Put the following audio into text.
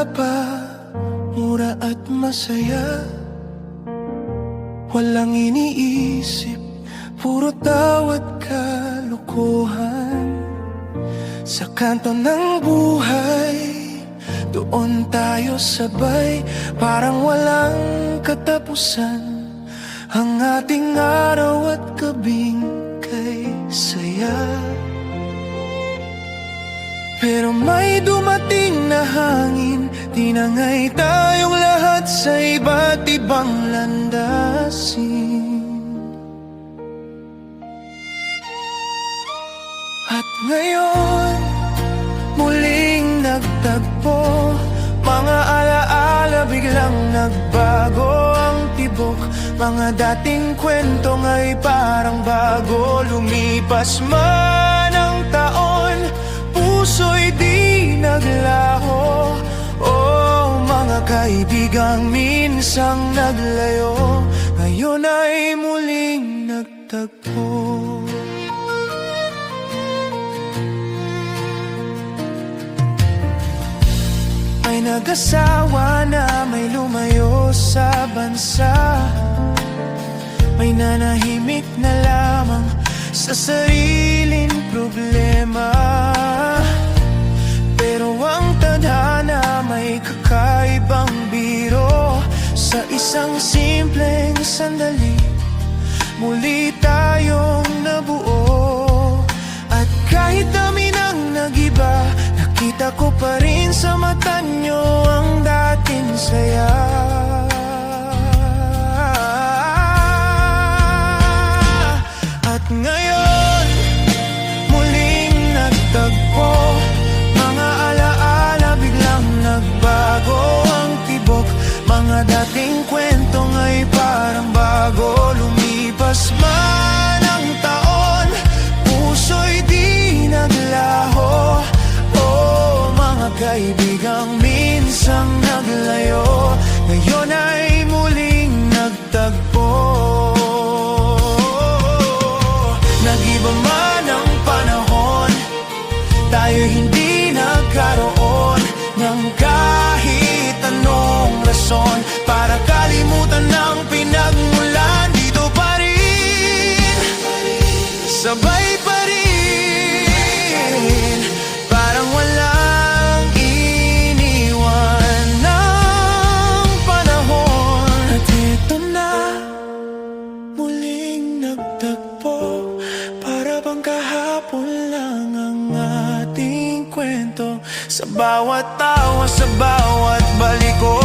Tanda pa, mura at masaya, walang iniisip, puro tawa't kalokohan. Sa kanto ng buhay, doon tayo sabay, parang walang katapusan. Ang ating araw at gabing kay saya. Pero may dumating na hangin, tinangay tayong lahat sa iba't ibang landasin. At ngayon, muling nagtagpo, mga alaala biglang nagbago ang tibok. Mga dating kwento nga'y parang bago, lumipas man ang taon, puso'y di naglaho. Oh, mga kaibigang minsang naglayo, ngayon ay muling nagtagpo. May nag-asawa na may lumayo sa bansa, may nanahimik na lamang sa sariling problema. Pero ang tadhana may kakaibang biro, sa isang simpleng sandali muli tayong nabuo. At kahit dami nang nagiba, nakita ko pa rin sa mata nyo ang dating saya. At ngayon, muling nagtagpo, mga alaala biglang nagbago ang tibok. Mga dating kwento nga'y parang bago, lumipas man ang taon, puso'y di naglaho. Oh, mga kaibigang minsang naglayo, ngayon ay muling nagtagpo. Nag-iba man ang panahon, tayo hindi nagkaroon ng kahit anong rason para kalimutan ang pinagmulan. Dito pa rin, sabay pa rin, parang walang iniwan ng panahon. At ito na, muling nagtagpo, para bang kahapon lang ang ating kwento. Sa bawat tawa, sa bawat balik ko,